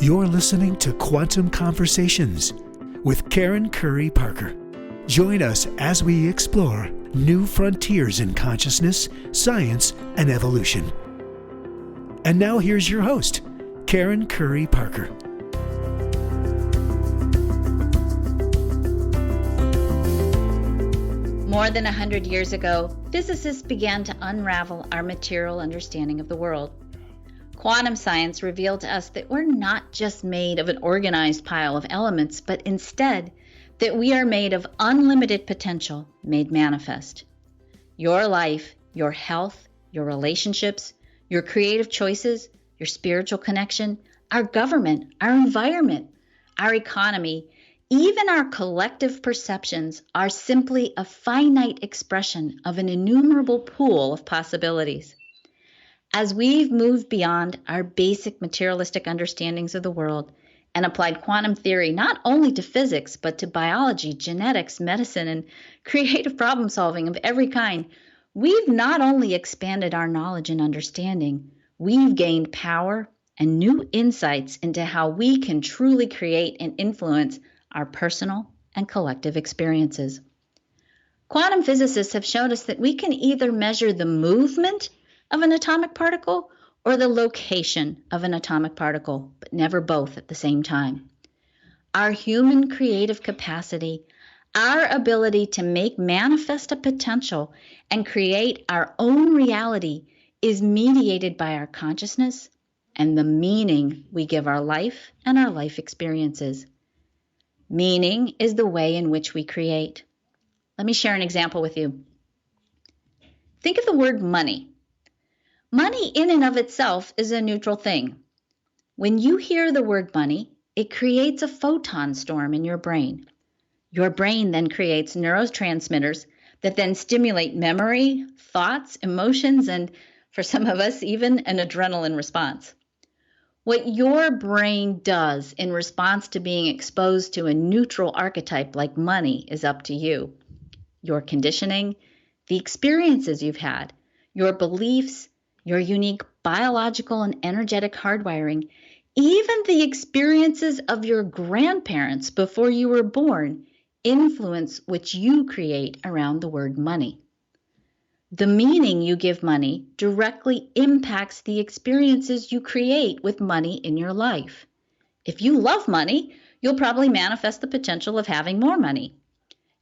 You're listening to Quantum Conversations with Karen Curry Parker. Join us as we explore new frontiers in consciousness, science, and evolution. And now here's your host, Karen Curry Parker. More than 100 years ago, physicists began to unravel our material understanding of the world. Quantum science revealed to us that we're not just made of an organized pile of elements, but instead that we are made of unlimited potential made manifest. Your life, your health, your relationships, your creative choices, your spiritual connection, our government, our environment, our economy, even our collective perceptions are simply a finite expression of an innumerable pool of possibilities. As we've moved beyond our basic materialistic understandings of the world and applied quantum theory not only to physics, but to biology, genetics, medicine, and creative problem solving of every kind, we've not only expanded our knowledge and understanding, we've gained power and new insights into how we can truly create and influence our personal and collective experiences. Quantum physicists have shown us that we can either measure the movement of an atomic particle or the location of an atomic particle, but never both at the same time. Our human creative capacity, our ability to make manifest a potential and create our own reality is mediated by our consciousness and the meaning we give our life and our life experiences. Meaning is the way in which we create. Let me share an example with you. Think of the word money. Money in and of itself is a neutral thing. When you hear the word money, it creates a photon storm in your brain. Your brain then creates neurotransmitters that then stimulate memory, thoughts, emotions, and for some of us, even an adrenaline response. What your brain does in response to being exposed to a neutral archetype like money is up to you. Your conditioning, the experiences you've had, your beliefs, your unique biological and energetic hardwiring, even the experiences of your grandparents before you were born influence what you create around the word money. The meaning you give money directly impacts the experiences you create with money in your life. If you love money, you'll probably manifest the potential of having more money.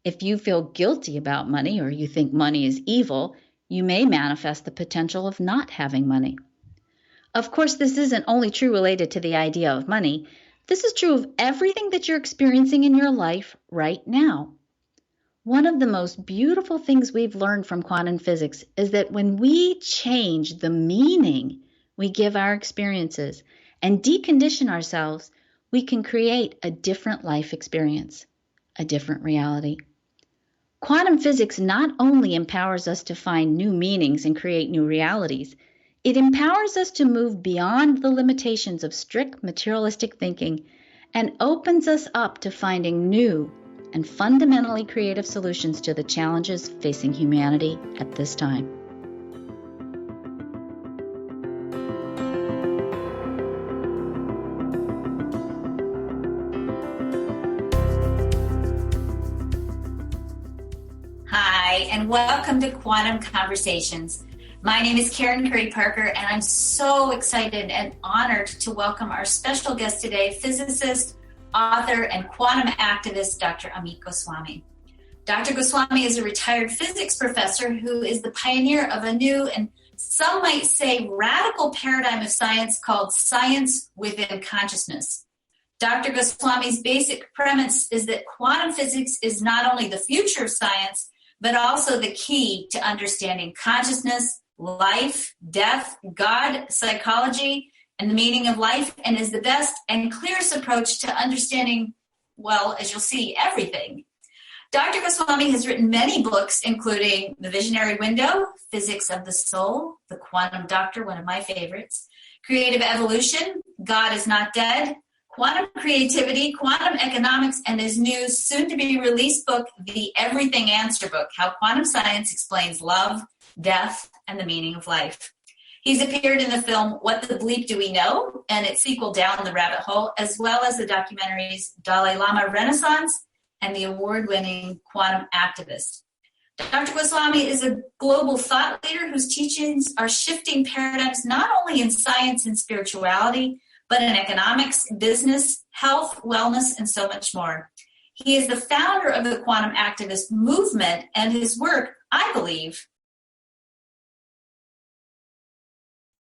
If you feel guilty about money or you think money is evil, you may manifest the potential of not having money. Of course, this isn't only true related to the idea of money. This is true of everything that you're experiencing in your life right now. One of the most beautiful things we've learned from quantum physics is that when we change the meaning we give our experiences and decondition ourselves, we can create a different life experience, a different reality. Quantum physics not only empowers us to find new meanings and create new realities, it empowers us to move beyond the limitations of strict materialistic thinking and opens us up to finding new and fundamentally creative solutions to the challenges facing humanity at this time. Hi, and welcome to Quantum Conversations. My name is Karen Curry Parker, and I'm so excited and honored to welcome our special guest today, physicist, author, and quantum activist, Dr. Amit Goswami. Dr. Goswami is a retired physics professor who is the pioneer of a new and some might say radical paradigm of science called science within consciousness. Dr. Goswami's basic premise is that quantum physics is not only the future of science, but also the key to understanding consciousness, life, death, God, psychology, and the meaning of life, and is the best and clearest approach to understanding, well, as you'll see, everything. Dr. Goswami has written many books, including The Visionary Window, Physics of the Soul, The Quantum Doctor, one of my favorites, Creative Evolution, God is Not Dead, Quantum Creativity, Quantum Economics, and his new soon-to-be-released book, The Everything Answer Book, How Quantum Science Explains Love, Death, and the Meaning of Life. He's appeared in the film What the Bleep Do We Know? And its sequel Down the Rabbit Hole, as well as the documentaries Dalai Lama Renaissance and the award-winning Quantum Activist. Dr. Goswami is a global thought leader whose teachings are shifting paradigms not only in science and spirituality, but in economics, business, health, wellness, and so much more. He is the founder of the Quantum Activist movement, and his work, I believe,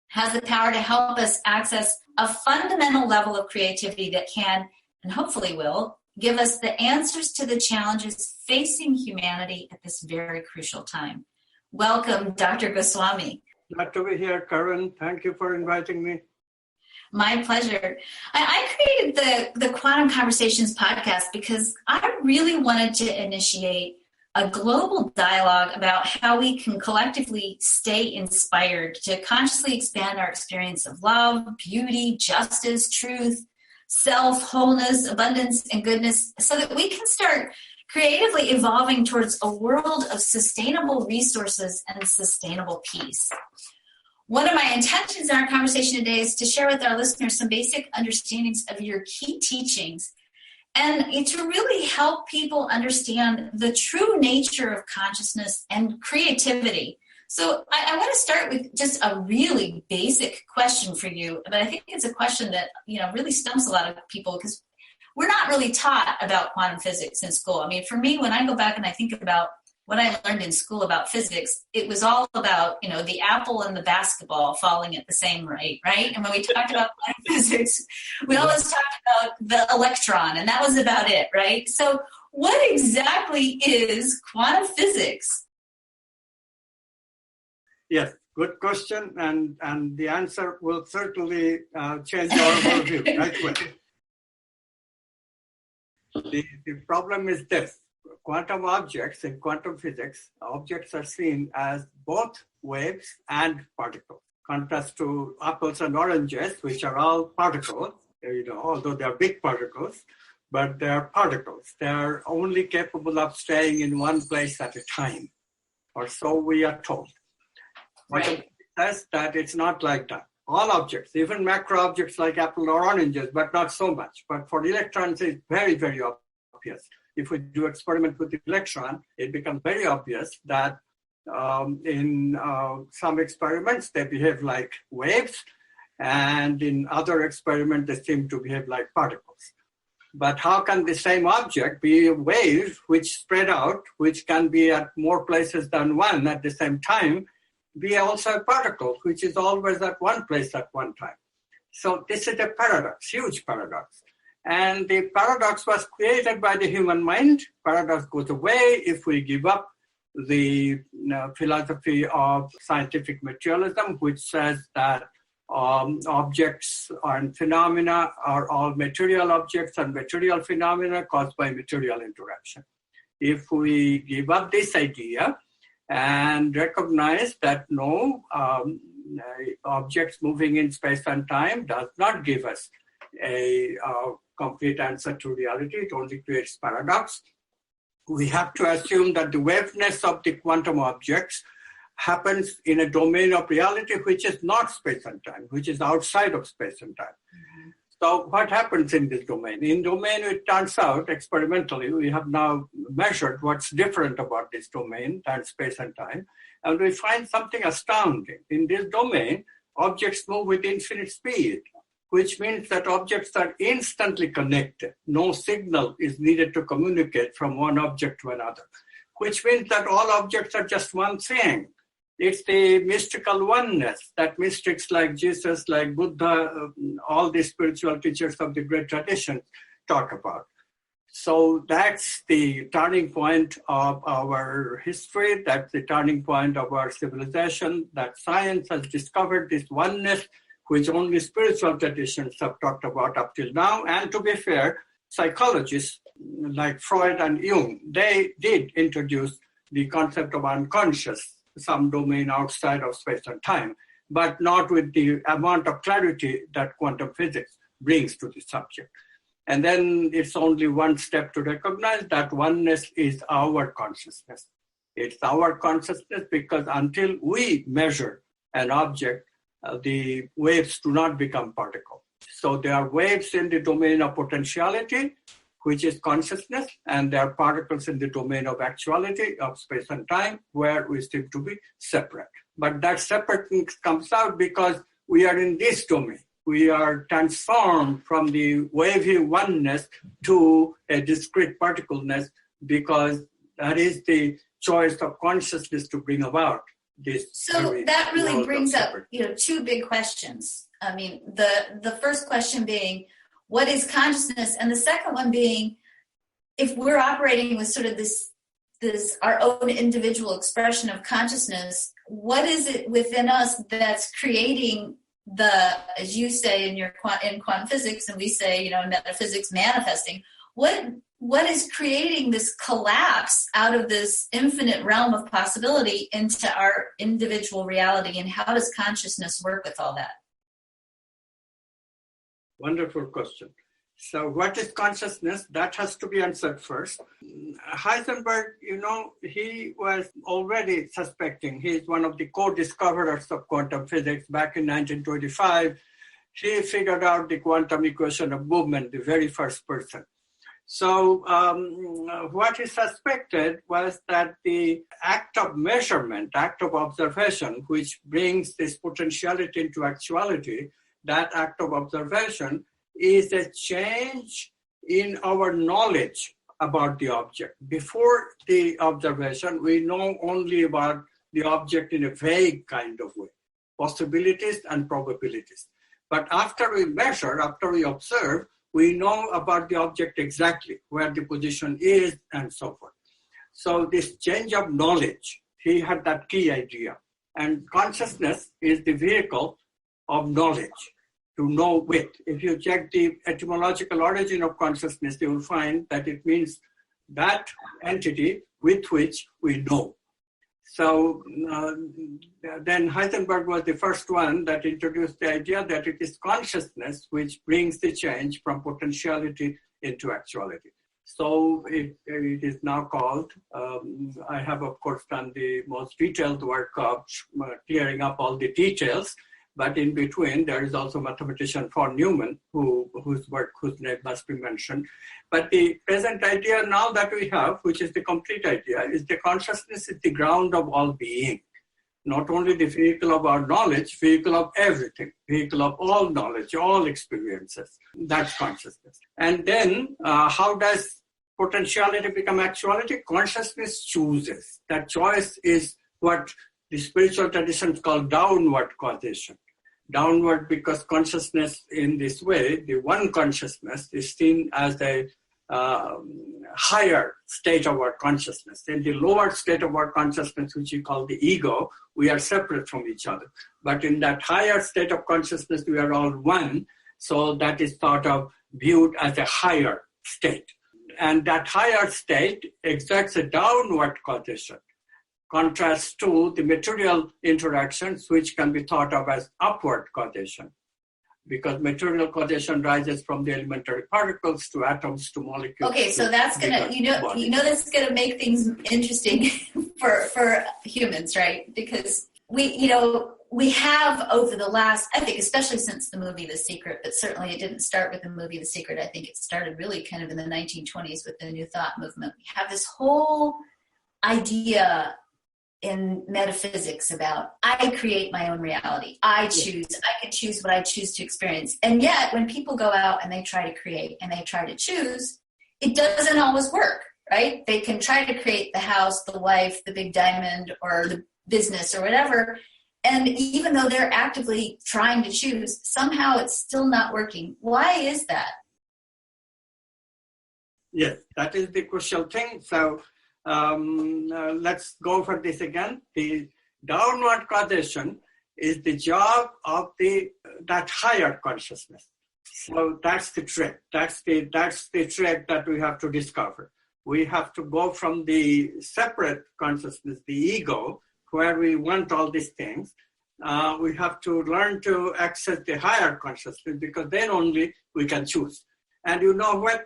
has the power to help us access a fundamental level of creativity that can, and hopefully will, give us the answers to the challenges facing humanity at this very crucial time. Welcome, Dr. Goswami. Glad to be here, Karen. Thank you for inviting me. My pleasure. I created the Quantum Conversations podcast because I really wanted to initiate a global dialogue about how we can collectively stay inspired to consciously expand our experience of love, beauty, justice, truth, self, wholeness, abundance, and goodness, so that we can start creatively evolving towards a world of sustainable resources and sustainable peace. One of my intentions in our conversation today is to share with our listeners some basic understandings of your key teachings and to really help people understand the true nature of consciousness and creativity. So I want to start with just a really basic question for you, but I think it's a question that really stumps a lot of people because we're not really taught about quantum physics in school. I mean, for me, when I go back and I think about what I learned in school about physics, it was all about, the apple and the basketball falling at the same rate, right? And when we talked about quantum physics, we always talked about the electron, and that was about it, right? So what exactly is quantum physics? Yes, good question, and the answer will certainly change our worldview right away. The problem is this. Quantum objects in quantum physics, objects are seen as both waves and particles. Contrast to apples and oranges, which are all particles, although they are big particles, but they are particles. They are only capable of staying in one place at a time, or so we are told. Right. Says that it's not like that. All objects, even macro objects like apple or oranges, but not so much. But for electrons, it's very, very obvious. If we do experiment with the electron, it becomes very obvious that in some experiments, they behave like waves, and in other experiments, they seem to behave like particles. But how can the same object be a wave which spread out, which can be at more places than one at the same time, be also a particle, which is always at one place at one time? So this is a paradox, huge paradox. And the paradox was created by the human mind. Paradox goes away if we give up the philosophy of scientific materialism, which says that objects and phenomena are all material objects and material phenomena caused by material interaction. If we give up this idea and recognize that no, objects moving in space and time does not give us a complete answer to reality, it only creates paradox. We have to assume that the waveness of the quantum objects happens in a domain of reality which is not space and time, which is outside of space and time. Mm-hmm. So what happens in this domain? In domain, it turns out, experimentally, we have now measured what's different about this domain than space and time, and we find something astounding. In this domain, objects move with infinite speed, which means that objects are instantly connected. No signal is needed to communicate from one object to another, which means that all objects are just one thing. It's the mystical oneness that mystics like Jesus, like Buddha, all the spiritual teachers of the great tradition talk about. So that's the turning point of our history. That's the turning point of our civilization, that science has discovered this oneness which only spiritual traditions have talked about up till now. And to be fair, psychologists like Freud and Jung, they did introduce the concept of unconscious, some domain outside of space and time, but not with the amount of clarity that quantum physics brings to the subject. And then it's only one step to recognize that oneness is our consciousness. It's our consciousness because until we measure an object the waves do not become particles. So there are waves in the domain of potentiality, which is consciousness, and there are particles in the domain of actuality, of space and time, where we seem to be separate. But that separateness comes out because we are in this domain. We are transformed from the wavy oneness to a discrete particleness because that is the choice of consciousness to bring about this. So that really brings up, two big questions. I mean, the first question being, what is consciousness? And the second one being, if we're operating with sort of this our own individual expression of consciousness, what is it within us that's creating as you say in quantum physics, and we say, metaphysics manifesting, what is creating this collapse out of this infinite realm of possibility into our individual reality, and how does consciousness work with all that? Wonderful question. So what is consciousness? That has to be answered first. Heisenberg, he was already suspecting. He is one of the co-discoverers of quantum physics back in 1925. He figured out the quantum equation of movement, the very first person. So what he suspected was that the act of measurement, act of observation, which brings this potentiality into actuality, that act of observation is a change in our knowledge about the object. Before the observation, we know only about the object in a vague kind of way, possibilities and probabilities. But after we measure, after we observe, we know about the object exactly, where the position is and so forth. So this change of knowledge, he had that key idea. And consciousness is the vehicle of knowledge, to know with. If you check the etymological origin of consciousness, you will find that it means that entity with which we know. So then Heisenberg was the first one that introduced the idea that it is consciousness which brings the change from potentiality into actuality. So it is now called, I have of course done the most detailed work of clearing up all the details, but in between there is also mathematician von Neumann whose name must be mentioned. But the present idea now that we have, which is the complete idea, is the consciousness is the ground of all being. Not only the vehicle of our knowledge, vehicle of everything, vehicle of all knowledge, all experiences. That's consciousness. And then how does potentiality become actuality? Consciousness chooses. That choice is what the spiritual traditions call downward causation. Downward because consciousness in this way, the one consciousness is seen as a higher state of our consciousness. In the lower state of our consciousness, which we call the ego, we are separate from each other. But in that higher state of consciousness, we are all one. So that is sort of viewed as a higher state. And that higher state exerts a downward causation. Contrast to the material interactions, which can be thought of as upward causation, because material causation rises from the elementary particles to atoms to molecules. Okay, so that's gonna, that's gonna make things interesting for humans, right? Because we have over the last, I think, especially since the movie The Secret, but certainly it didn't start with the movie The Secret. I think it started really kind of in the 1920s with the New Thought movement. We have this whole idea in metaphysics about I create my own reality. I choose. I can choose what I choose to experience. And yet when people go out and they try to create and they try to choose, it doesn't always work, right? They can try to create the house, the wife, the big diamond, or the business or whatever. And even though they're actively trying to choose, somehow it's still not working. Why is that? Yes, that is the crucial thing. So let's go over this again. The downward causation is the job of that higher consciousness. So that's the trick. That's the trick that we have to discover. We have to go from the separate consciousness, the ego, where we want all these things. We have to learn to access the higher consciousness, because then only we can choose. And you know what?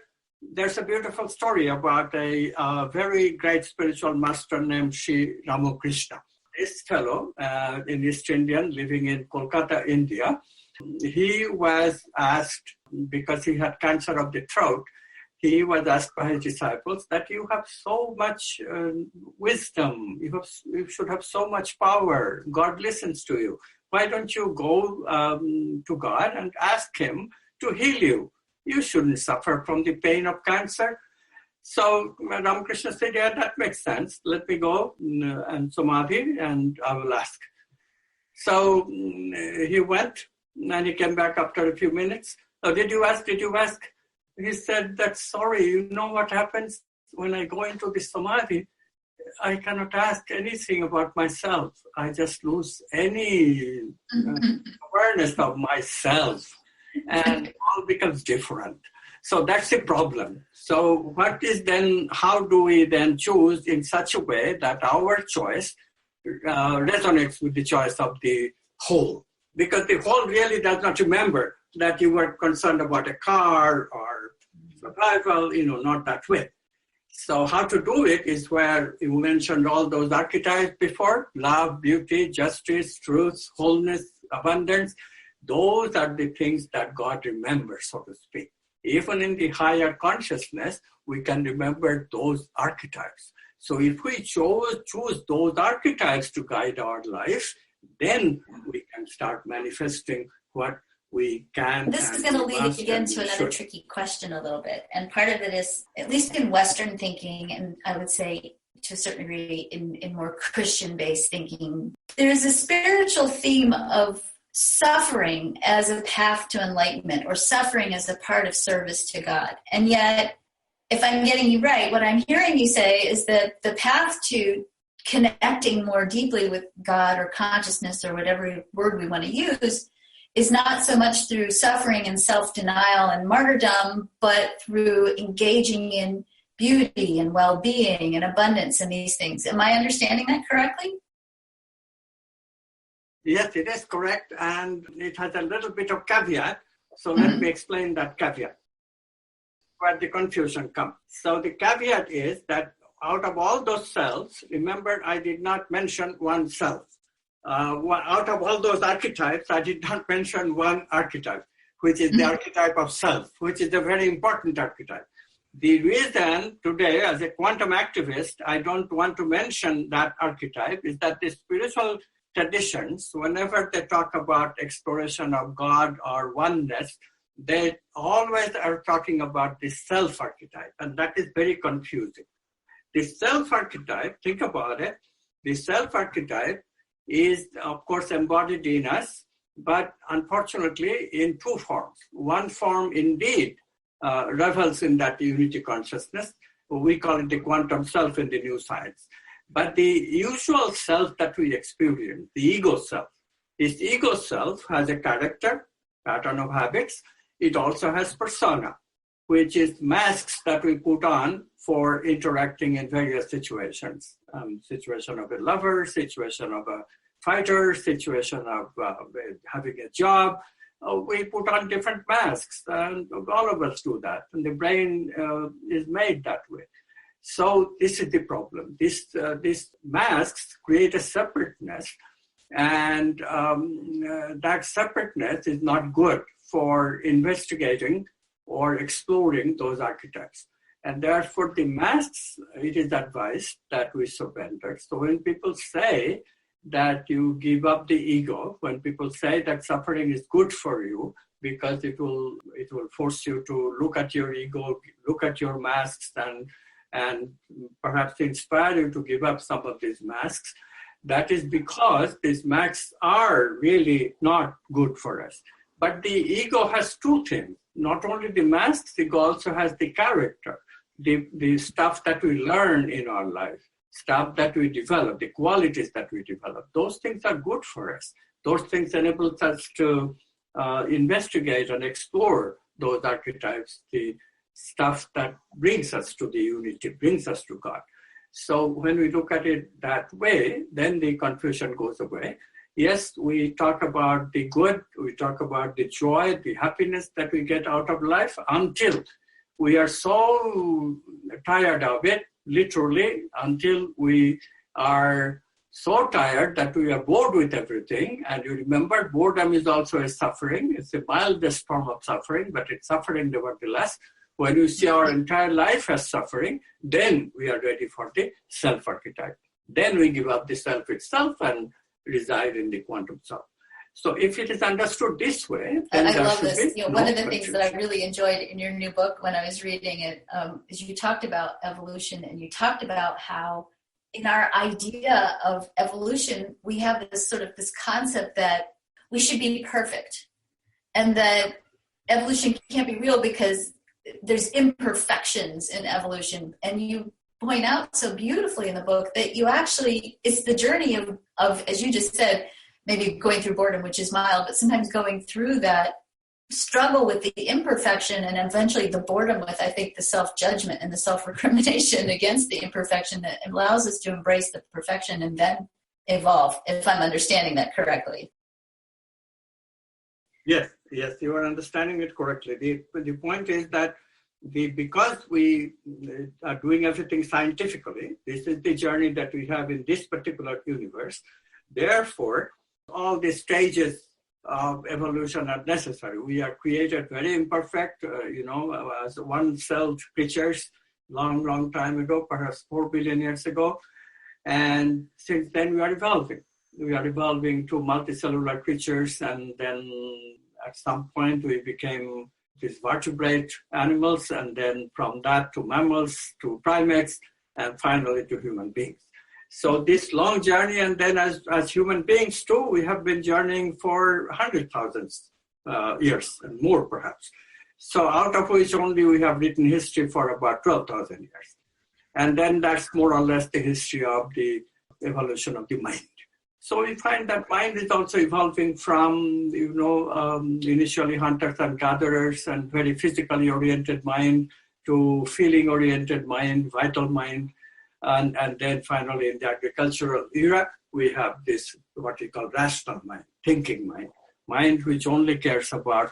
There's a beautiful story about a very great spiritual master named Sri Ramakrishna. this fellow in East Indian living in Kolkata, India. He was asked, because he had cancer of the throat, he was asked by his disciples that you have so much wisdom, you should have so much power, God listens to you. Why don't you go to God and ask him to heal you? You shouldn't suffer from the pain of cancer. So Ramakrishna said, yeah, that makes sense. Let me go and Samadhi and I will ask. So he went and he came back after a few minutes. Oh, did you ask? Did you ask? He said, that's sorry. You know what happens when I go into the Samadhi? I cannot ask anything about myself. I just lose any awareness of myself and it all becomes different. So that's the problem. So what is then, how do we then choose in such a way that our choice resonates with the choice of the whole? Because the whole really does not remember that you were concerned about a car or survival, not that way. So how to do it is where you mentioned all those archetypes before: love, beauty, justice, truth, wholeness, abundance. Those are the things that God remembers, so to speak. Even in the higher consciousness, we can remember those archetypes. So if we choose those archetypes to guide our life, then we can start manifesting what we can. This is going to lead again to another tricky question a little bit. And part of it is, at least in Western thinking, and I would say to a certain degree in more Christian-based thinking, there's a spiritual theme of suffering as a path to enlightenment, or suffering as a part of service to God. And yet, if I'm getting you right, what I'm hearing you say is that the path to connecting more deeply with God or consciousness, or whatever word we want to use, is not so much through suffering and self-denial and martyrdom, but through engaging in beauty and well-being and abundance and these things. Am I understanding that correctly? Yes, it is correct. And it has a little bit of caveat. So let me explain that caveat, where the confusion comes. So the caveat is that out of all those selves, remember I did not mention one self. Out of all those archetypes, I did not mention one archetype, which is the archetype of self, which is a very important archetype. The reason today, as a quantum activist, I don't want to mention that archetype is that the spiritual traditions, whenever they talk about exploration of God or oneness, they always are talking about the self archetype, and that is very confusing. The self archetype, think about it, the self archetype is, of course, embodied in us, but unfortunately in two forms. One form indeed revels in that unity consciousness. We call it the quantum self in the new science. But the usual self that we experience, the ego self, this ego self has a character, pattern of habits. It also has persona, which is masks that we put on for interacting in various situations. Situation of a lover, situation of a fighter, situation of having a job. We put on different masks, and all of us do that. And the brain is made that way. So this is the problem. These masks create a separateness, and that separateness is not good for investigating or exploring those archetypes. And therefore, the masks, it is advised that we surrender. So when people say that you give up the ego, when people say that suffering is good for you because it will force you to look at your ego, look at your masks, and perhaps inspire you to give up some of these masks, that is because these masks are really not good for us. But the ego has two things. Not only the masks, the ego also has the character, the stuff that we learn in our life, stuff that we develop, the qualities that we develop. Those things are good for us. Those things enable us to investigate and explore those archetypes, the stuff that brings us to the unity, brings us to God. So when we look at it that way, then the confusion goes away. Yes, we talk about the good, we talk about the joy, the happiness that we get out of life until we are so tired of it, literally, until we are so tired that we are bored with everything. And you remember, boredom is also a suffering. It's the mildest form of suffering, but it's suffering nevertheless. When you see our entire life as suffering, then we are ready for the self-archetype. Then we give up the self itself and reside in the quantum self. So if it is understood this way, then I love this. One of the confusion. things that I really enjoyed in your new book when I was reading it is you talked about evolution, and you talked about how in our idea of evolution, we have this concept that we should be perfect, and that evolution can't be real because there's imperfections in evolution. And you point out so beautifully in the book that you actually, it's the journey of, as you just said, maybe going through boredom, which is mild, but sometimes going through that struggle with the imperfection and eventually the boredom with, I think, the self-judgment and the self-recrimination against the imperfection that allows us to embrace the perfection and then evolve, if I'm understanding that correctly. Yes, you are understanding it correctly. The point is that because we are doing everything scientifically, this is the journey that we have in this particular universe. Therefore, all the stages of evolution are necessary. We are created very imperfect, as one-celled creatures long time ago, perhaps 4 billion years ago. And since then we are evolving. We are evolving to multicellular creatures, and then at some point we became these vertebrate animals, and then from that to mammals, to primates, and finally to human beings. So this long journey, and then as human beings too, we have been journeying for 100,000 years and more perhaps. So out of which only we have written history for about 12,000 years. And then that's more or less the history of the evolution of the mind. So we find that mind is also evolving from, initially hunters and gatherers and very physically oriented mind to feeling oriented mind, vital mind. And then finally in the agricultural era, we have this, what we call rational mind, thinking mind which only cares about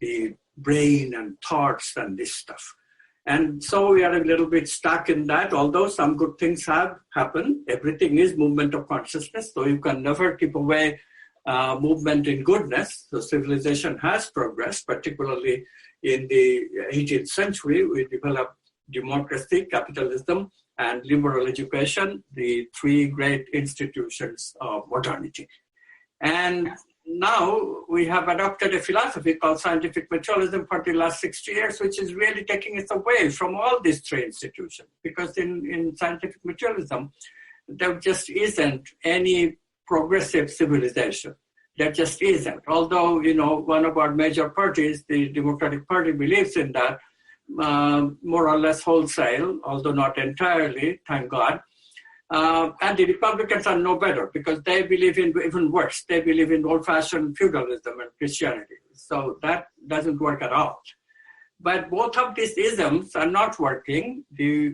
the brain and thoughts and this stuff. And so we are a little bit stuck in that, although some good things have happened. Everything is movement of consciousness, so you can never keep away movement in goodness. So civilization has progressed, particularly in the 18th century. We developed democracy, capitalism, and liberal education, the three great institutions of modernity. And now we have adopted a philosophy called scientific materialism for the last 60 years, which is really taking us away from all these three institutions. Because in scientific materialism, there just isn't any progressive civilization. There just isn't. Although, one of our major parties, the Democratic Party, believes in that more or less wholesale, although not entirely, thank God. And the Republicans are no better because they believe in even worse. They believe in old-fashioned feudalism and Christianity. So that doesn't work at all. But both of these isms are not working. The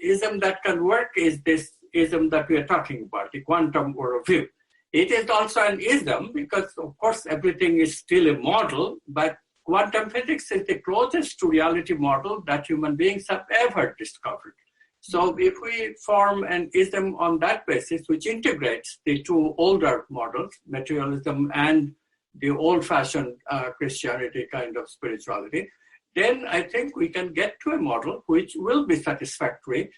ism that can work is this ism that we are talking about, the quantum worldview. It is also an ism because, of course, everything is still a model, but quantum physics is the closest to reality model that human beings have ever discovered. So if we form an ism on that basis, which integrates the two older models, materialism and the old-fashioned Christianity kind of spirituality, then I think we can get to a model which will be satisfactory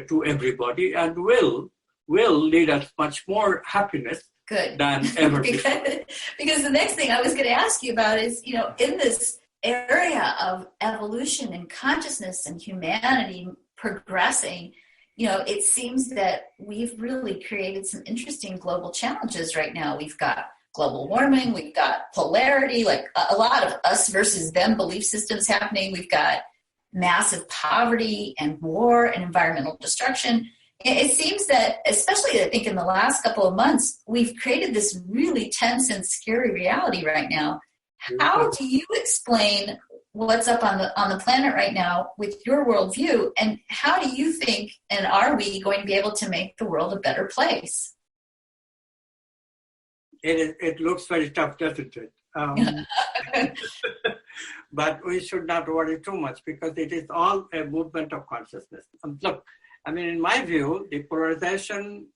to everybody and will lead us much more happiness than ever before. Because the next thing I was going to ask you about is, in this area of evolution and consciousness and humanity progressing, it seems that we've really created some interesting global challenges right now. We've got global warming, we've got polarity, like a lot of us versus them belief systems happening. We've got massive poverty and war and environmental destruction. It seems that, especially I think in the last couple of months, we've created this really tense and scary reality right now. How do you explain what's up on the planet right now with your worldview, and how do you think, and are we going to be able to make the world a better place? It looks very tough, doesn't it? But we should not worry too much because it is all a movement of consciousness. Look, in my view, the polarization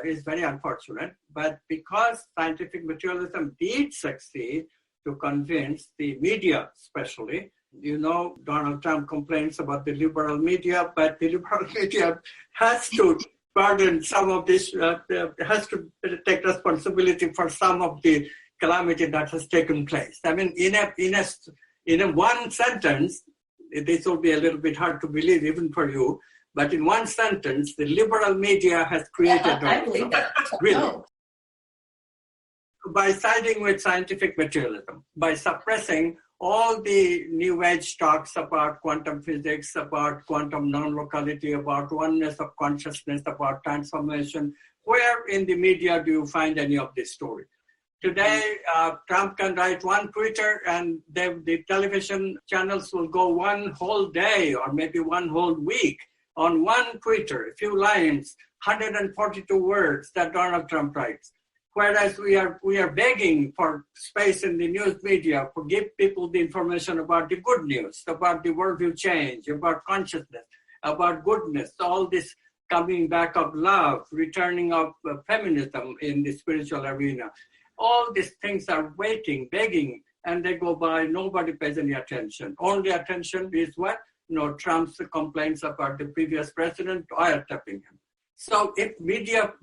is very unfortunate. But because scientific materialism did succeed to convince the media, especially, Donald Trump complains about the liberal media, but the liberal media has to pardon some of this, has to take responsibility for some of the calamity that has taken place. I mean, in a one sentence, this will be a little bit hard to believe even for you, but in one sentence, the liberal media has created I believe that. Really. Oh. By siding with scientific materialism, by suppressing all the new age talks about quantum physics, about quantum non-locality, about oneness of consciousness, about transformation. Where in the media do you find any of this story? Today, Trump can write one Twitter and the television channels will go one whole day or maybe one whole week on one Twitter, a few lines, 142 words that Donald Trump writes. Whereas we are begging for space in the news media to give people the information about the good news, about the worldview change, about consciousness, about goodness, all this coming back of love, returning of feminism in the spiritual arena. All these things are waiting, begging, and they go by. Nobody pays any attention. Only attention is what? Trump's complaints about the previous president wiretapping him. So if media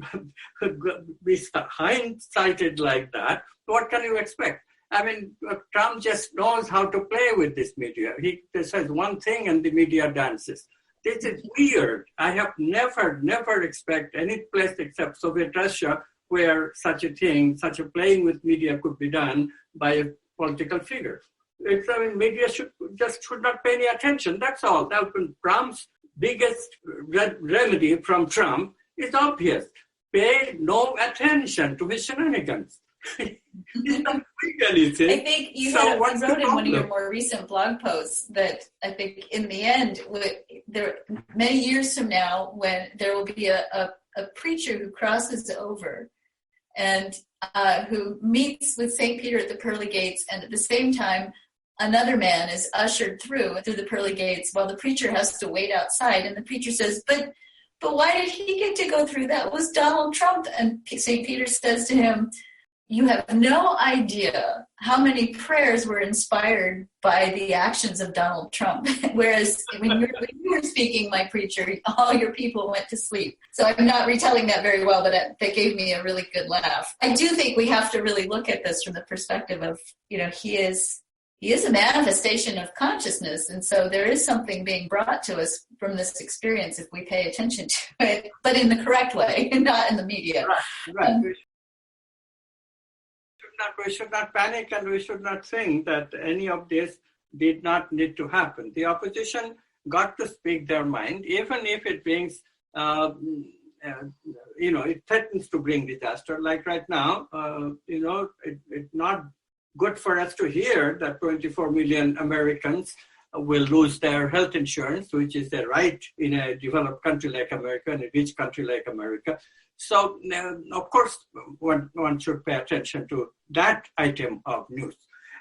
could be hindsighted like that, what can you expect? I mean, Trump just knows how to play with this media. He says one thing and the media dances. This is weird. I have never expect any place except Soviet Russia where such a playing with media could be done by a political figure. Media should not pay any attention. That's all. That's been Trump's biggest remedy from Trump is obvious. Pay no attention to his shenanigans. It's not anything. I think you wrote in one of your more recent blog posts that I think in the end, many years from now, when there will be a preacher who crosses over and who meets with St. Peter at the pearly gates, and at the same time, another man is ushered through the pearly gates while the preacher has to wait outside. And the preacher says, but why did he get to go through? That was Donald Trump. And St. Peter says to him, you have no idea how many prayers were inspired by the actions of Donald Trump. Whereas when you were speaking, my preacher, all your people went to sleep. So I'm not retelling that very well, but that gave me a really good laugh. I do think we have to really look at this from the perspective of, he is a manifestation of consciousness. And so there is something being brought to us from this experience if we pay attention to it, but in the correct way and not in the media. Right. We should not panic, and we should not think that any of this did not need to happen. The opposition got to speak their mind, even if it brings, it threatens to bring disaster. Like right now, it's not good for us to hear that 24 million Americans will lose their health insurance, which is their right in a developed country like America, in a rich country like America. So, of course, one should pay attention to that item of news.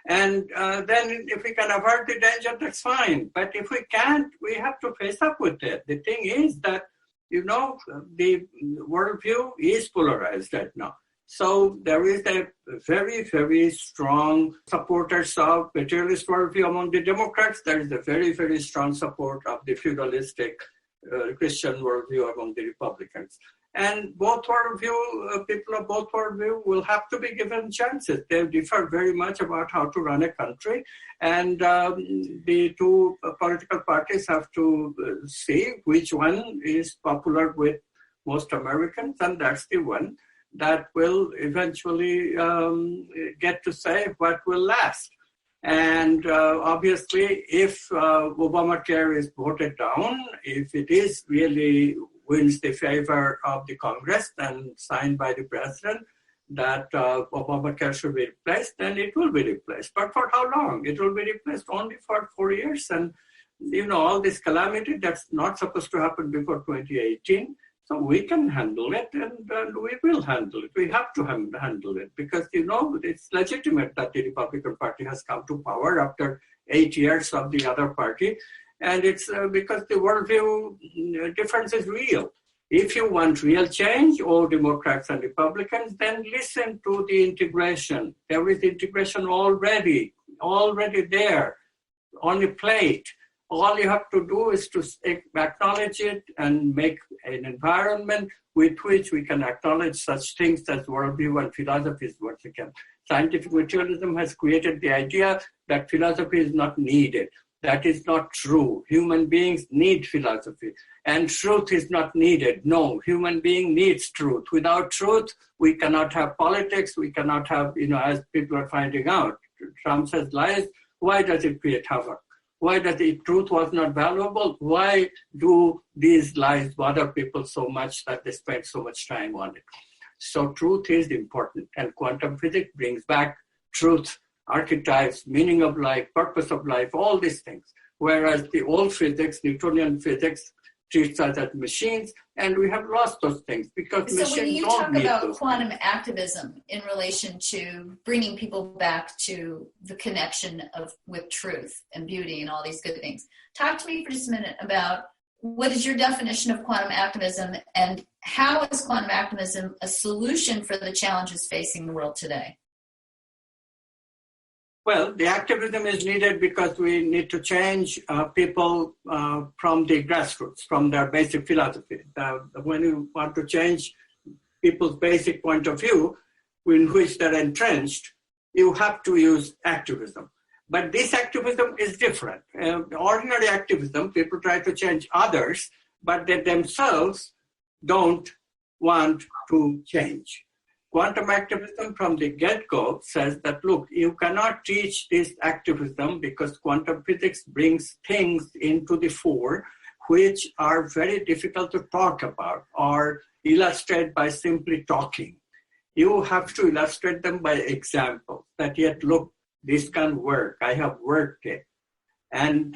And then if we can avert the danger, that's fine. But if we can't, we have to face up with it. The thing is that, the worldview is polarized right now. So there is a very, very strong supporters of materialist worldview among the Democrats. There is a very, very strong support of the feudalistic Christian worldview among the Republicans. And both worldview, people of both worldview will have to be given chances. They differ very much about how to run a country. And the two political parties have to see which one is popular with most Americans, and that's the one that will eventually get to say what will last. And obviously, if Obamacare is voted down, if it is really wins the favor of the Congress and signed by the president that Obamacare should be replaced, then it will be replaced. But for how long? It will be replaced only for 4 years. And, all this calamity, that's not supposed to happen before 2018. So we can handle it, and we will handle it. We have to handle it because, it's legitimate that the Republican Party has come to power after 8 years of the other party. And it's because the worldview difference is real. If you want real change, oh Democrats and Republicans, then listen to the integration. There is integration already there on the plate. All you have to do is to acknowledge it and make an environment with which we can acknowledge such things as worldview and philosophies once again. Scientific materialism has created the idea that philosophy is not needed. That is not true. Human beings need philosophy, and truth is not needed. No, human being needs truth. Without truth, we cannot have politics. We cannot have, as people are finding out, Trump says lies. Why does it create havoc? Why does it? Truth was not valuable. Why do these lies bother people so much that they spend so much time on it? So truth is important, and quantum physics brings back truth, archetypes, meaning of life, purpose of life, all these things. Whereas the old physics, Newtonian physics, treats us as machines, and we have lost those things because so machines when you don't talk need about those quantum things. activism in relation to bringing people back to the connection with truth and beauty and all these good things, talk to me for just a minute about what is your definition of quantum activism, and how is quantum activism a solution for the challenges facing the world today? Well, the activism is needed because we need to change people from the grassroots, from their basic philosophy. When you want to change people's basic point of view in which they're entrenched, you have to use activism. But this activism is different. Ordinary activism, people try to change others, but they themselves don't want to change. Quantum activism from the get-go says that, look, you cannot teach this activism because quantum physics brings things into the fore which are very difficult to talk about or illustrate by simply talking. You have to illustrate them by examples that yet, look, this can work. I have worked it. And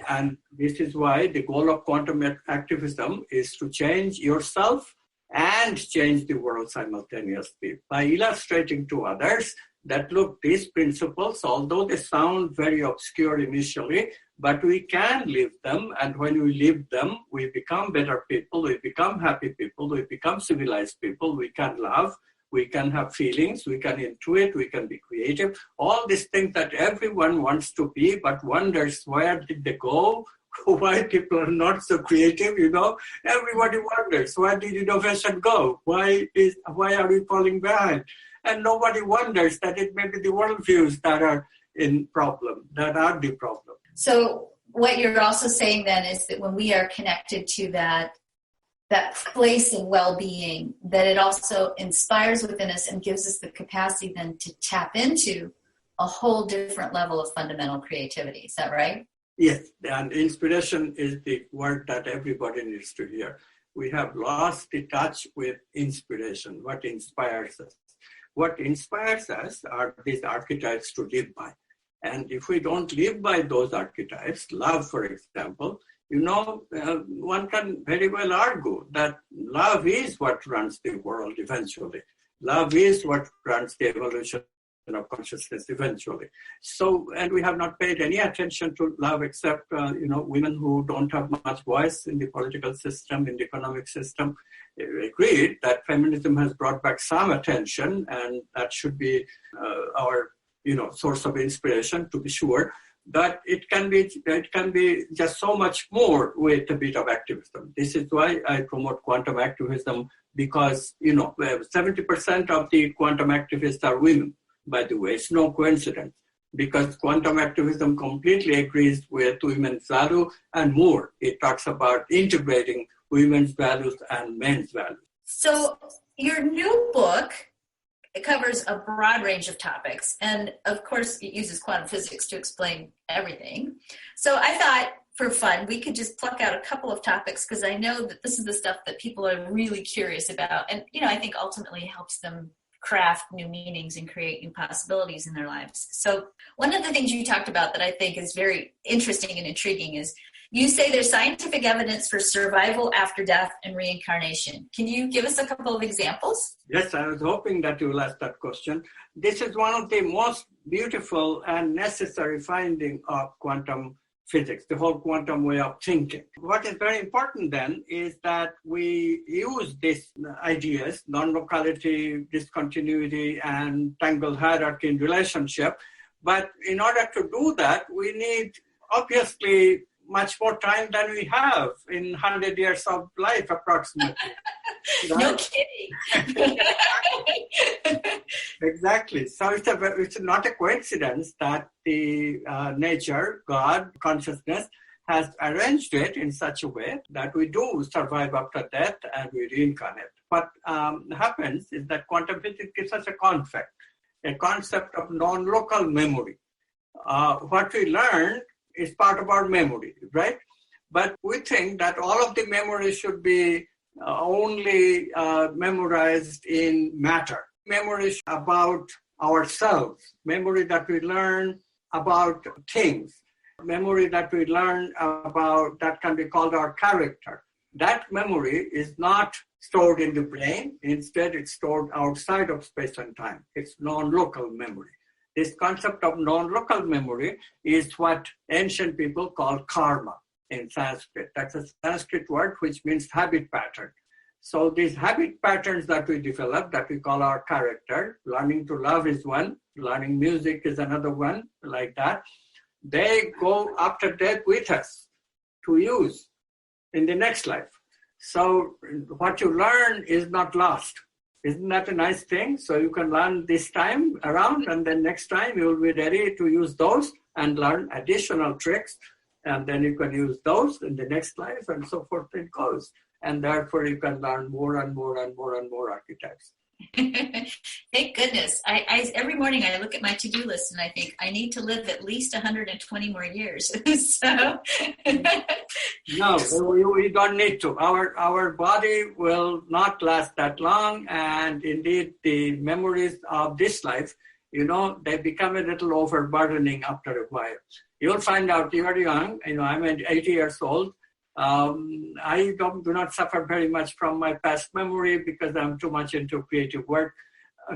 this is why the goal of quantum activism is to change yourself and change the world simultaneously by illustrating to others that, look, these principles, although they sound very obscure initially, but we can live them. And when we live them, we become better people, we become happy people, we become civilized people, we can love, we can have feelings, we can intuit, we can be creative. All these things that everyone wants to be, but wonders where did they go? Why people are not so creative, Everybody wonders, where did innovation go? Why are we falling behind? And nobody wonders that it may be the worldviews that are the problem. So what you're also saying then is that when we are connected to that place of well-being, that it also inspires within us and gives us the capacity then to tap into a whole different level of fundamental creativity. Is that right? Yes, and inspiration is the word that everybody needs to hear. We have lost the touch with inspiration, what inspires us. What inspires us are these archetypes to live by. And if we don't live by those archetypes, love, for example, one can very well argue that love is what runs the world eventually. Love is what runs the evolution of consciousness eventually. So, and we have not paid any attention to love except, women who don't have much voice in the political system, in the economic system. Agreed that feminism has brought back some attention, and that should be our, source of inspiration, to be sure. But it can be just so much more with a bit of activism. This is why I promote quantum activism, because 70% of the quantum activists are women. By the way, it's no coincidence, because quantum activism completely agrees with women's value and more. It talks about integrating women's values and men's values. So your new book, it covers a broad range of topics. And of course, it uses quantum physics to explain everything. So I thought, for fun, we could just pluck out a couple of topics, because I know that this is the stuff that people are really curious about. And, I think ultimately helps them craft new meanings and create new possibilities in their lives. So one of the things you talked about that I think is very interesting and intriguing is you say there's scientific evidence for survival after death and reincarnation. Can you give us a couple of examples? Yes, I was hoping that you will ask that question. This is one of the most beautiful and necessary findings of quantum physics, the whole quantum way of thinking. What is very important then is that we use these ideas, non-locality, discontinuity, and tangled hierarchy in relationship. But in order to do that, we need obviously much more time than we have in 100 years of life, approximately. Right? No kidding. Exactly. So it's not a coincidence that the nature, God, consciousness has arranged it in such a way that we do survive after death and we reincarnate. What happens is that quantum physics gives us a concept of non-local memory. What we learn is part of our memory, right? But we think that all of the memory should be only memorized in matter. Memories about ourselves, memory that we learn about things, memory that we learn about that can be called our character. That memory is not stored in the brain. Instead, it's stored outside of space and time. It's non-local memory. This concept of non-local memory is what ancient people call karma in Sanskrit. That's a Sanskrit word which means habit pattern. So these habit patterns that we develop, that we call our character, learning to love is one, learning music is another one, like that. They go after death with us to use in the next life. So what you learn is not lost. Isn't that a nice thing? So you can learn this time around, and then next time you will be ready to use those and learn additional tricks. And then you can use those in the next life, and so forth it goes. And therefore you can learn more and more and more and more archetypes. Thank goodness. I every morning I look at my to-do list and I think I need to live at least 120 more years. So no, we don't need to. Our body will not last that long, and indeed the memories of this life, they become a little overburdening after a while. You'll find out you're young. I'm 80 years old. I do not suffer very much from my past memory because I'm too much into creative work.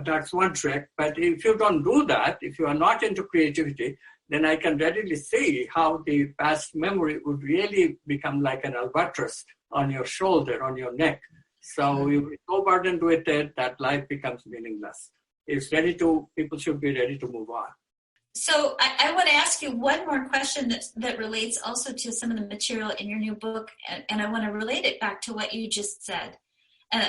That's one trick. But if you don't do that, if you are not into creativity, then I can readily see how the past memory would really become like an albatross on your shoulder, on your neck. So you'll be so burdened with it that life becomes meaningless. People should be ready to move on. So I want to ask you one more question that relates also to some of the material in your new book, and I want to relate it back to what you just said.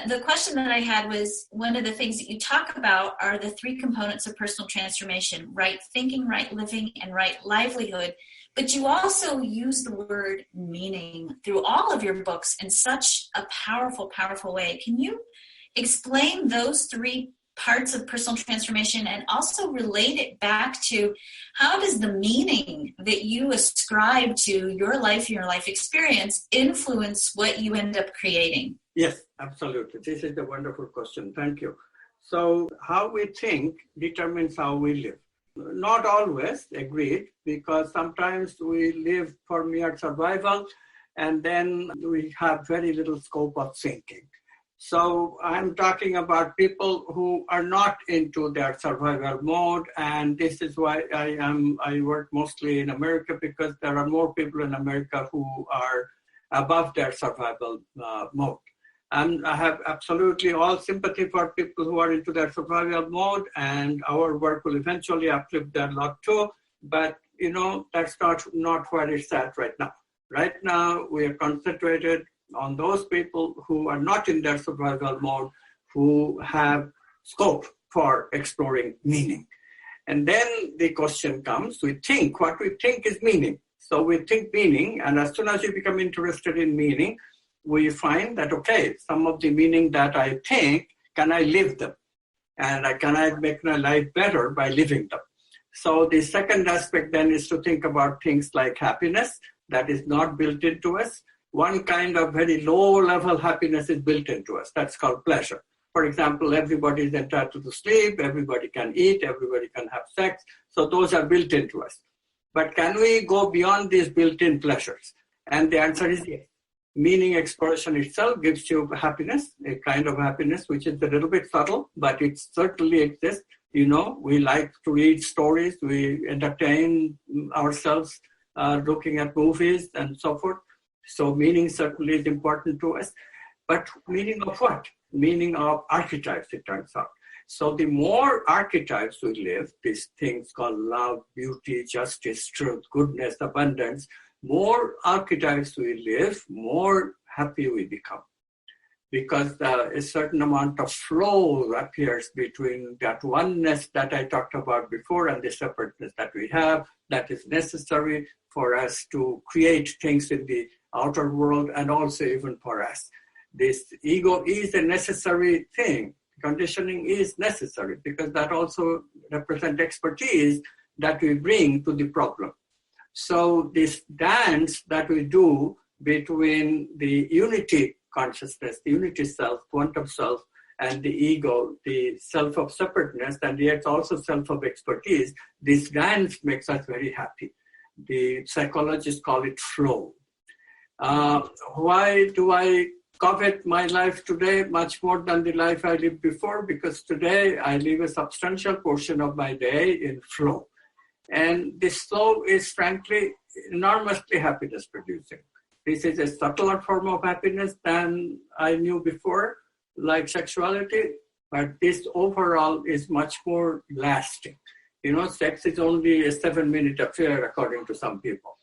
The question that I had was, one of the things that you talk about are the three components of personal transformation: right thinking, right living, and right livelihood. But you also use the word meaning through all of your books in such a powerful, powerful way. Can you explain those three parts of personal transformation and also relate it back to how does the meaning that you ascribe to your life experience influence what you end up creating? Yes, absolutely. This is a wonderful question. Thank you. So how we think determines how we live. Not always, agreed, because sometimes we live for mere survival and then we have very little scope of thinking. So I'm talking about people who are not into their survival mode, and this is why I work mostly in America, because there are more people in America who are above their survival mode. And I have absolutely all sympathy for people who are into their survival mode, and our work will eventually uplift their lot too. But that's not where it's at right now. Right now, we are concentrated on those people who are not in their survival mode, who have scope for exploring meaning. And then the question comes, what we think is meaning. So we think meaning, and as soon as you become interested in meaning, we find that, okay, some of the meaning that I think, can I live them? And can I make my life better by living them? So the second aspect then is to think about things like happiness that is not built into us. One kind of very low-level happiness is built into us. That's called pleasure. For example, everybody is entitled to sleep, everybody can eat, everybody can have sex. So those are built into us. But can we go beyond these built-in pleasures? And the answer is yes. Meaning exploration itself gives you happiness, a kind of happiness which is a little bit subtle, but it certainly exists. We like to read stories, we entertain ourselves looking at movies and so forth. So meaning certainly is important to us. But meaning of what? Meaning of archetypes, it turns out. So the more archetypes we live, these things called love, beauty, justice, truth, goodness, abundance, more archetypes we live, more happy we become. Because a certain amount of flow appears between that oneness that I talked about before and the separateness that we have, that is necessary for us to create things in the outer world and also even for us. This ego is a necessary thing. Conditioning is necessary because that also represents expertise that we bring to the problem. So this dance that we do between the unity consciousness, the unity self, quantum self, and the ego, the self of separateness, and yet also self of expertise, this dance makes us very happy. The psychologists call it flow. Why do I covet my life today much more than the life I lived before? Because today I live a substantial portion of my day in flow. And this flow is frankly enormously happiness producing. This is a subtler form of happiness than I knew before, like sexuality, but this overall is much more lasting. You know, sex is only a 7-minute affair according to some people.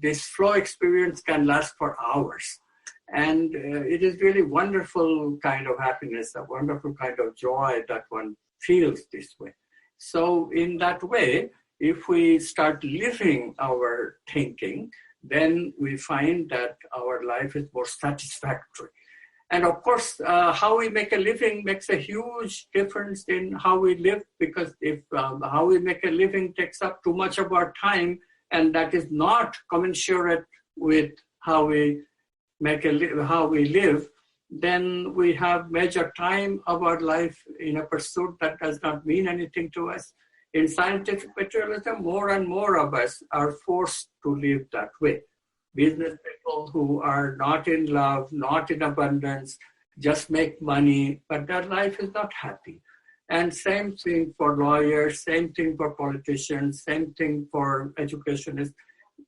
This flow experience can last for hours. And it is really wonderful kind of happiness, a wonderful kind of joy that one feels this way. So in that way, if we start living our thinking, then we find that our life is more satisfactory. And of course, how we make a living makes a huge difference in how we live, because if how we make a living takes up too much of our time, and that is not commensurate with how we how we live, then we have major time of our life in a pursuit that does not mean anything to us. In scientific materialism, more and more of us are forced to live that way. Business people who are not in love, not in abundance, just make money, but their life is not happy. And same thing for lawyers, same thing for politicians, same thing for educationists.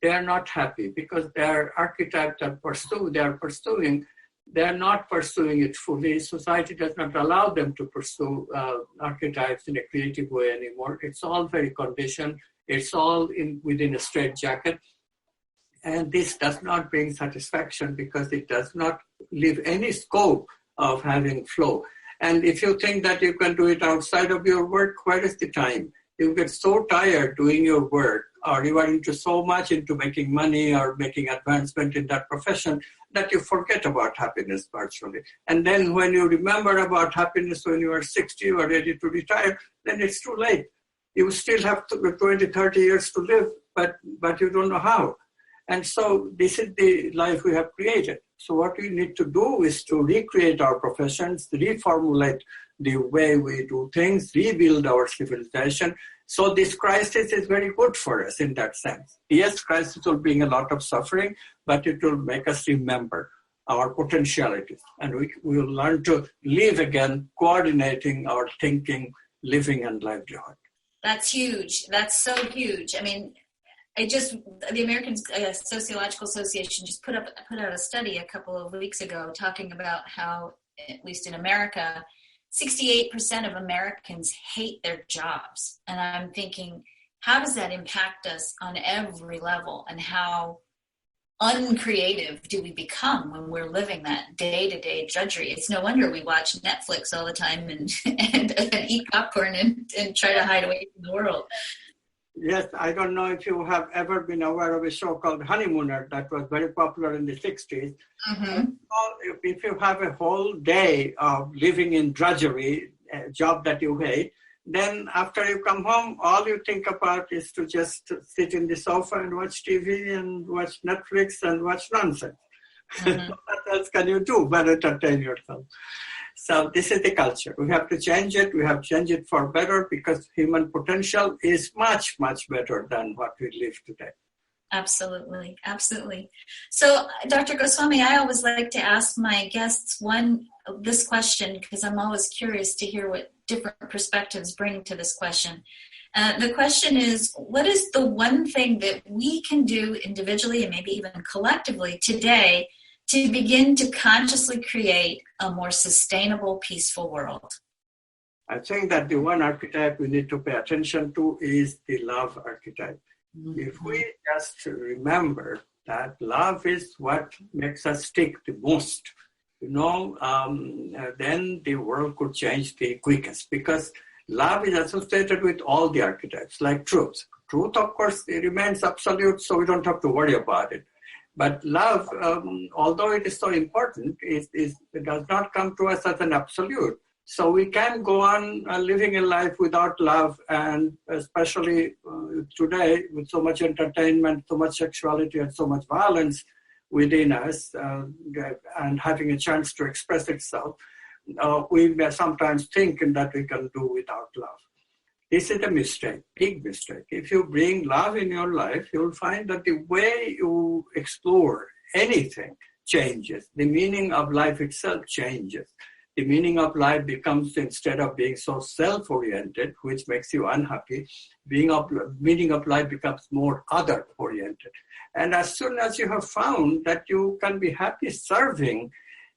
They are not happy because their archetype that they are pursuing, they are not pursuing it fully. Society does not allow them to pursue archetypes in a creative way anymore. It's all very conditioned. It's all within a straitjacket. And this does not bring satisfaction because it does not leave any scope of having flow. And if you think that you can do it outside of your work, where is the time? You get so tired doing your work, or you are so much into making money or making advancement in that profession that you forget about happiness virtually. And then when you remember about happiness when you are 60 or ready to retire, then it's too late. You still have 20, 30 years to live, but you don't know how. And so this is the life we have created. So what we need to do is to recreate our professions, reformulate the way we do things, rebuild our civilization. So this crisis is very good for us in that sense. Yes, crisis will bring a lot of suffering, but it will make us remember our potentialities. And we will learn to live again, coordinating our thinking, living, and livelihood. That's huge. That's so huge. I mean, the American Sociological Association just put out a study a couple of weeks ago talking about how, at least in America, 68% of Americans hate their jobs. And I'm thinking, how does that impact us on every level? And how uncreative do we become when we're living that day-to-day drudgery? It's no wonder we watch Netflix all the time and eat popcorn and try to hide away from the world. Yes, I don't know if you have ever been aware of a show called Honeymooner that was very popular in the 60s. Mm-hmm. If you have a whole day of living in drudgery, a job that you hate, then after you come home, all you think about is to just sit in the sofa and watch TV and watch Netflix and watch nonsense. Mm-hmm. What else can you do but entertain yourself? So this is the culture. We have to change it. We have to change it for better because human potential is much, much better than what we live today. Absolutely. Absolutely. So, Dr. Goswami, I always like to ask my guests this question because I'm always curious to hear what different perspectives bring to this question. The question is, what is the one thing that we can do individually and maybe even collectively today to begin to consciously create a more sustainable, peaceful world? I think that the one archetype we need to pay attention to is the love archetype. Mm-hmm. If we just remember that love is what makes us tick the most, then the world could change the quickest, because love is associated with all the archetypes, like truth. Truth, of course, it remains absolute, so we don't have to worry about it. But love, although it is so important, it does not come to us as an absolute. So we can go on living a life without love, and especially today with so much entertainment, so much sexuality, and so much violence within us, and having a chance to express itself, we may sometimes think that we can do without love. This is a mistake, big mistake. If you bring love in your life, you'll find that the way you explore anything changes. The meaning of life itself changes. The meaning of life becomes, instead of being so self-oriented, which makes you unhappy, meaning of life becomes more other-oriented. And as soon as you have found that you can be happy serving,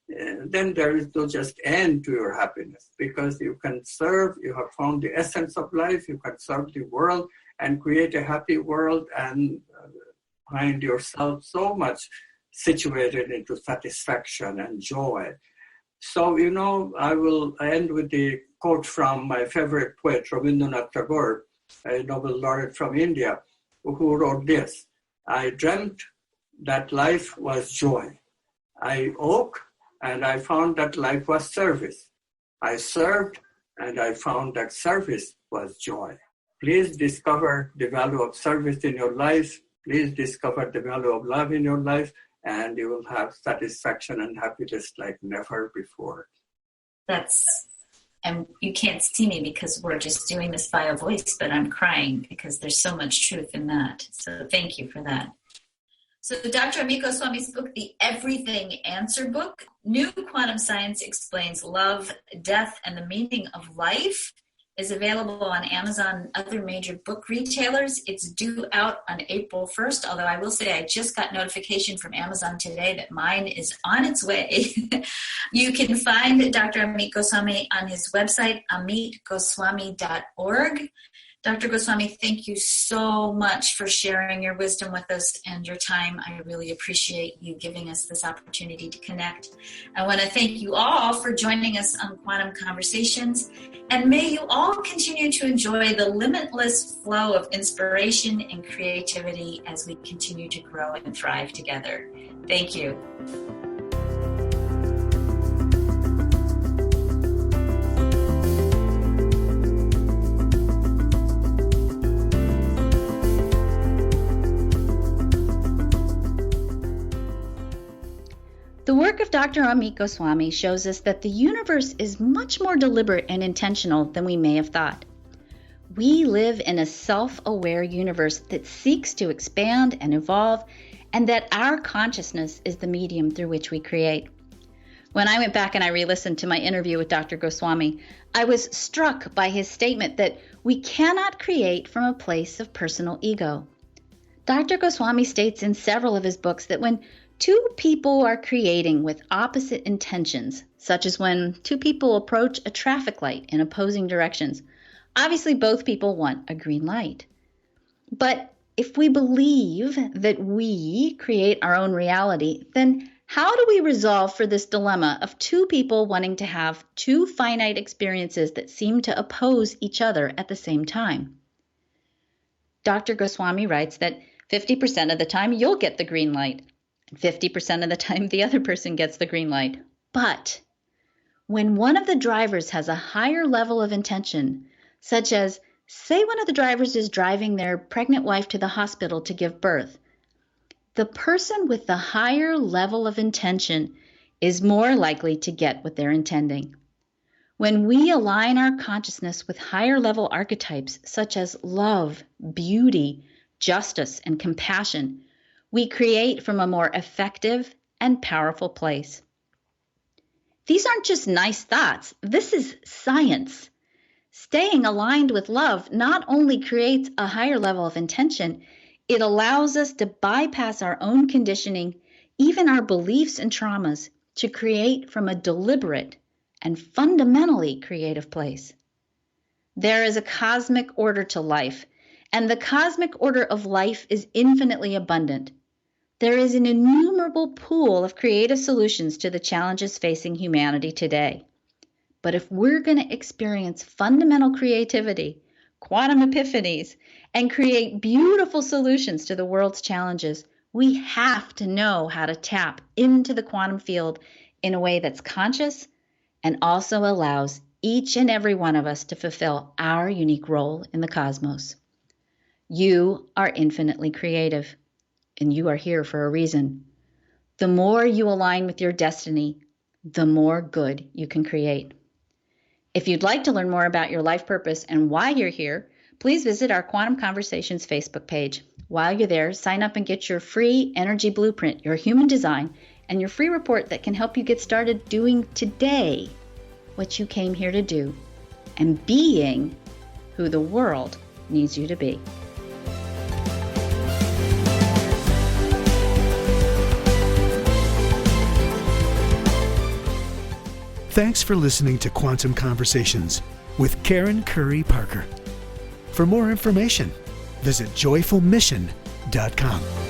then there is no just end to your happiness, because you can serve, you have found the essence of life, you can serve the world and create a happy world, and find yourself so much situated into satisfaction and joy. So, I will end with the quote from my favorite poet, Rabindranath Tagore, a Nobel laureate from India, who wrote this: "I dreamt that life was joy. I woke and I found that life was service. I served and I found that service was joy." Please discover the value of service in your life. Please discover the value of love in your life, and you will have satisfaction and happiness like never before. And you can't see me because we're just doing this via voice, but I'm crying because there's so much truth in that. So thank you for that. So Dr. Amit Goswami's book, The Everything Answer Book, New Quantum Science Explains Love, Death, and the Meaning of Life, is available on Amazon and other major book retailers. It's due out on April 1st, although I will say I just got notification from Amazon today that mine is on its way. You can find Dr. Amit Goswami on his website, amitgoswami.org. Dr. Goswami, thank you so much for sharing your wisdom with us and your time. I really appreciate you giving us this opportunity to connect. I want to thank you all for joining us on Quantum Conversations, and may you all continue to enjoy the limitless flow of inspiration and creativity as we continue to grow and thrive together. Thank you. The work of Dr. Amit Goswami shows us that the universe is much more deliberate and intentional than we may have thought. We live in a self-aware universe that seeks to expand and evolve, and that our consciousness is the medium through which we create. When I went back and I re-listened to my interview with Dr. Goswami, I was struck by his statement that we cannot create from a place of personal ego. Dr. Goswami states in several of his books that when two people are creating with opposite intentions, such as when two people approach a traffic light in opposing directions, obviously both people want a green light. But if we believe that we create our own reality, then how do we resolve for this dilemma of two people wanting to have two finite experiences that seem to oppose each other at the same time? Dr. Goswami writes that 50% of the time you'll get the green light. 50% of the time, the other person gets the green light. But when one of the drivers has a higher level of intention, such as, say one of the drivers is driving their pregnant wife to the hospital to give birth, the person with the higher level of intention is more likely to get what they're intending. When we align our consciousness with higher level archetypes, such as love, beauty, justice, and compassion, we create from a more effective and powerful place. These aren't just nice thoughts. This is science. Staying aligned with love not only creates a higher level of intention, it allows us to bypass our own conditioning, even our beliefs and traumas, to create from a deliberate and fundamentally creative place. There is a cosmic order to life, and the cosmic order of life is infinitely abundant. There is an innumerable pool of creative solutions to the challenges facing humanity today. But if we're going to experience fundamental creativity, quantum epiphanies, and create beautiful solutions to the world's challenges, we have to know how to tap into the quantum field in a way that's conscious and also allows each and every one of us to fulfill our unique role in the cosmos. You are infinitely creative, and you are here for a reason. The more you align with your destiny, the more good you can create. If you'd like to learn more about your life purpose and why you're here, please visit our Quantum Conversations Facebook page. While you're there, sign up and get your free energy blueprint, your human design, and your free report that can help you get started doing today what you came here to do and being who the world needs you to be. Thanks for listening to Quantum Conversations with Karen Curry Parker. For more information, visit joyfulmission.com.